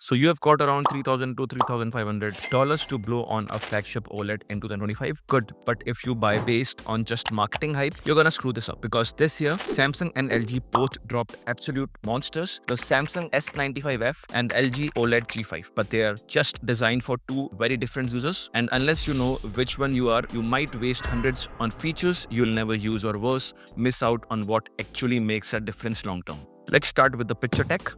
So you have got around $3,000 to $3,500 to blow on a flagship OLED in 2025. Good, but if you buy based on just marketing hype, you're gonna screw this up because this year Samsung and LG both dropped absolute monsters, the Samsung S95F and LG OLED G5. But they are just designed for two very different users, and unless you know which one you are, you might waste hundreds on features you'll never use, or worse, miss out on what actually makes a difference long term. Let's start with the picture tech.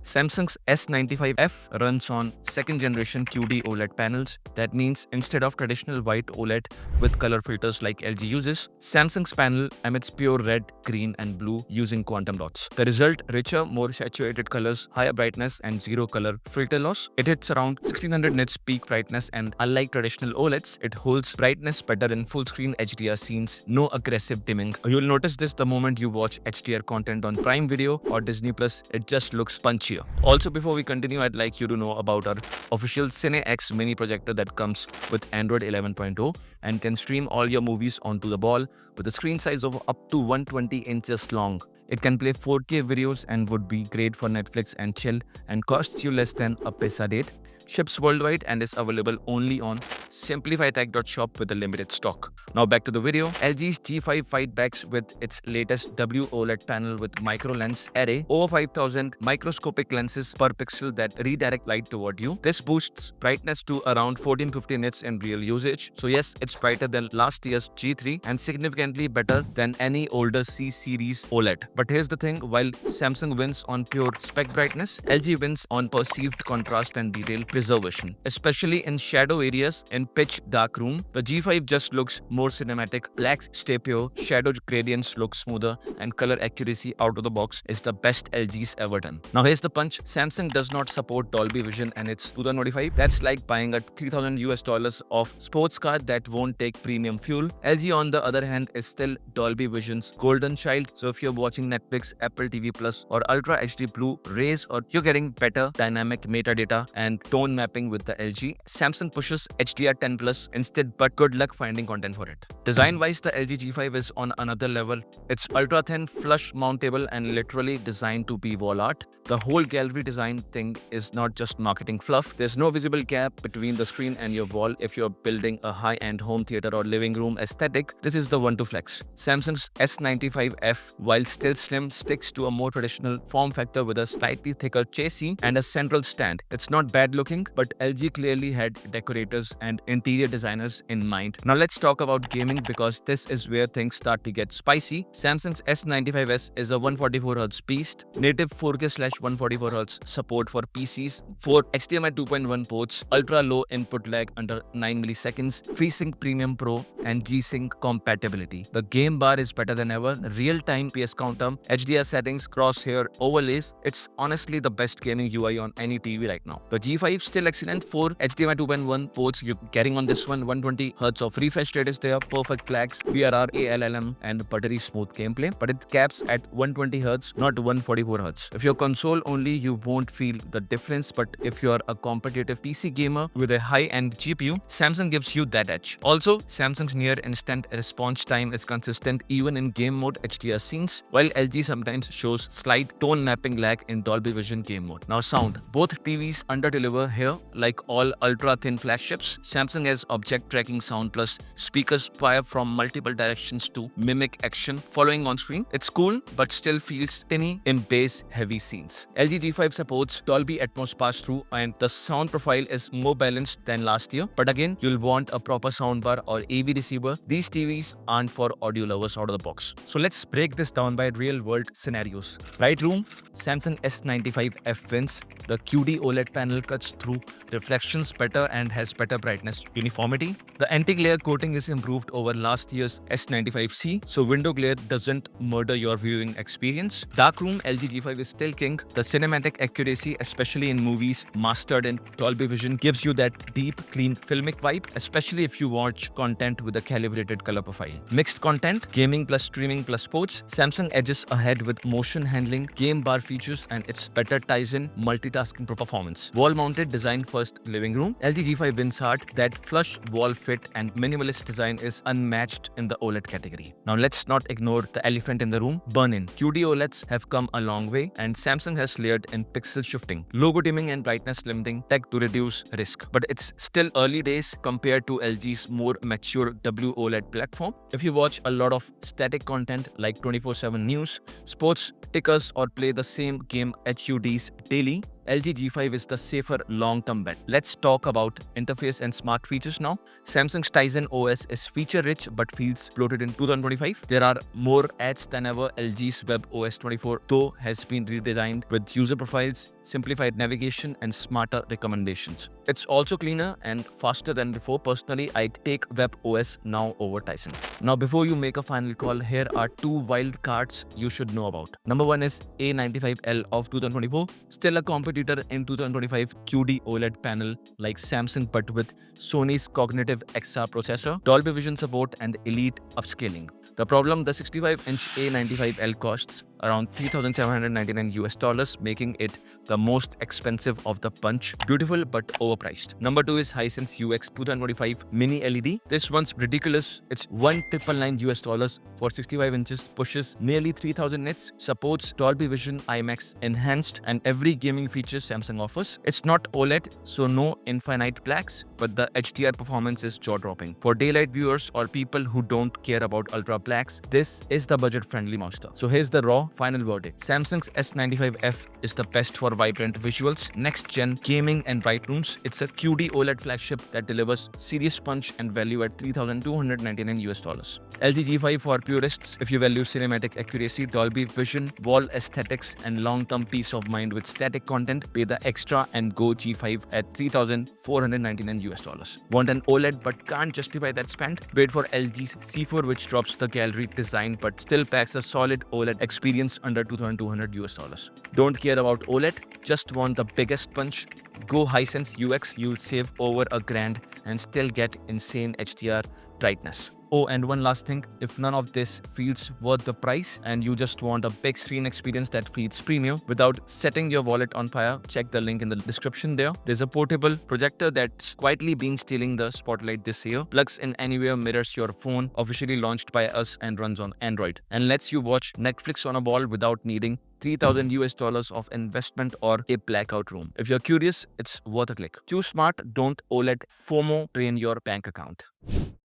Samsung's S95F runs on second generation QD OLED panels. That means instead of traditional white OLED with color filters like LG uses, Samsung's panel emits pure red, green and blue using quantum dots. The result: richer, more saturated colors, higher brightness and zero color filter loss. It hits around 1600 nits peak brightness, and unlike traditional OLEDs, it holds brightness better in full screen HDR scenes, no aggressive dimming. You'll notice this the moment you watch HDR content on Prime Video or Disney Plus. It just looks punchier. Also, before we continue, I'd like you to know about our official CineX mini projector that comes with Android 11.0 and can stream all your movies onto the ball with a screen size of up to 120 inches long. It can play 4K videos and would be great for Netflix and chill, and costs you less than a paisa date. Ships worldwide and is available only on simplifytech.shop with a limited stock. Now back to the video. LG's G5 fight backs with its latest WOLED panel with micro lens array, over 5000 microscopic lenses per pixel that redirect light toward you. This boosts brightness to around 1450 nits in real usage. So yes, it's brighter than last year's G3 and significantly better than any older C series OLED. But here's the thing, while Samsung wins on pure spec brightness, LG wins on perceived contrast and detail preservation, especially in shadow areas in pitch dark room. The G5 just looks more cinematic, blacks stay pure, shadow gradients look smoother, and color accuracy out of the box is the best LG's ever done. Now here's the punch. Samsung does not support Dolby Vision and it's 2025. That's like buying a $3,000 of sports car that won't take premium fuel. LG on the other hand is still Dolby Vision's golden child. So if you're watching Netflix, Apple TV Plus or Ultra HD Blu-rays, or you're getting better dynamic metadata and tone mapping with the LG, Samsung pushes HDR10 Plus instead, but good luck finding content for it. Design-wise, the LG G5 is on another level. It's ultra-thin, flush mountable and literally designed to be wall art. The whole gallery design thing is not just marketing fluff. There's no visible gap between the screen and your wall. If you're building a high-end home theater or living room aesthetic, this is the one to flex. Samsung's S95F, while still slim, sticks to a more traditional form factor with a slightly thicker chassis and a central stand. It's not bad looking, but LG clearly had decorators and interior designers in mind. Now let's talk about gaming, because this is where things start to get spicy. Samsung's S95S is a 144Hz beast, native 4K/144Hz support for PCs, 4 HDMI 2.1 ports, ultra low input lag under 9 milliseconds, FreeSync Premium Pro and G-Sync compatibility. The game bar is better than ever, real-time PS counter, HDR settings, crosshair overlays. It's honestly the best gaming UI on any TV right now. The G5 still excellent, 4 HDMI 2.1 ports you're getting on this one, 120Hz of refresh rate is there, perfect flags, VRR, ALLM and buttery smooth gameplay, but it caps at 120Hz, not 144Hz. If you're console only, you won't feel the difference, but if you're a competitive PC gamer with a high-end GPU, Samsung gives you that edge. Also, Samsung's near instant response time is consistent even in game mode HDR scenes, while LG sometimes shows slight tone mapping lag in Dolby Vision game mode. Now sound. Both TVs under-deliver here. Like all ultra-thin flagships, Samsung has object tracking sound plus speakers fire from multiple directions to mimic action following on screen. It's cool, but still feels tinny in bass-heavy scenes. LG G5 supports Dolby Atmos pass-through and the sound profile is more balanced than last year. But again, you'll want a proper soundbar or AV receiver. These TVs aren't for audio lovers out of the box. So let's break this down by real-world scenarios. Bright room, Samsung S95F wins. The QD OLED panel cuts through reflections better and has better brightness uniformity. The anti-glare coating is improved over last year's S95C, so window glare doesn't murder your viewing experience. Darkroom, LG G5 is still king. The cinematic accuracy, especially in movies mastered in Dolby Vision, gives you that deep, clean, filmic vibe, especially if you watch content with a calibrated color profile. Mixed content, gaming plus streaming plus sports, Samsung edges ahead with motion handling, game bar features, and its better ties in multitasking performance. Wall-mounted, design-first living room, LG G5 wins hard. That flush wall fit and minimalist design is unmatched in the OLED category. Now let's not ignore the elephant in the room, burn-in. QD OLEDs have come a long way, and Samsung has layered in pixel shifting, logo dimming and brightness limiting tech to reduce risk. But it's still early days compared to LG's more mature WOLED platform. If you watch a lot of static content like 24/7 news, sports, tickers, or play the same game HUDs daily, LG G5 is the safer long-term bet. Let's talk about interface and smart features now. Samsung's Tizen OS is feature-rich but feels bloated in 2025. There are more ads than ever. LG's Web OS 24 though has been redesigned with user profiles, simplified navigation, and smarter recommendations. It's also cleaner and faster than before. Personally, I take Web OS now over Tizen. Now, before you make a final call, here are two wild cards you should know about. Number one is A95L of 2024, still a competitor in 2025 QD OLED panel like Samsung but with Sony's Cognitive XR processor, Dolby Vision support, and elite upscaling. The problem, the 65-inch A95L costs around $3,799, making it the most expensive of the bunch. Beautiful but overpriced. Number two is Hisense UX 2025 Mini LED. This one's ridiculous. It's $1,999 for 65 inches, pushes nearly 3000 nits, supports Dolby Vision, IMAX enhanced, and every gaming feature Samsung offers. It's not OLED, so no infinite blacks, but the HDR performance is jaw-dropping. For daylight viewers or people who don't care about ultra blacks, this is the budget-friendly monster. So here's the raw final verdict. Samsung's S95F is the best for vibrant visuals, next-gen gaming, and bright rooms. It's a QD OLED flagship that delivers serious punch and value at $3,299. LG G5 for purists. If you value cinematic accuracy, Dolby Vision, wall aesthetics, and long-term peace of mind with static content, pay the extra and go G5 at $3,499. Want an OLED but can't justify that spend? Wait for LG's C4, which drops the gallery design but still packs a solid OLED experience under $2,200. Don't care about OLED, just want the biggest punch? Go Hisense UX, you'll save over $1,000 and still get insane HDR brightness. Oh, and one last thing, if none of this feels worth the price and you just want a big screen experience that feels premium without setting your wallet on fire, check the link in the description there. There's a portable projector that's quietly been stealing the spotlight this year. Plugs in anywhere, mirrors your phone, officially launched by us and runs on Android, and lets you watch Netflix on a wall without needing $3,000 of investment or a blackout room. If you're curious, it's worth a click. Choose smart, don't OLED. FOMO, drain your bank account.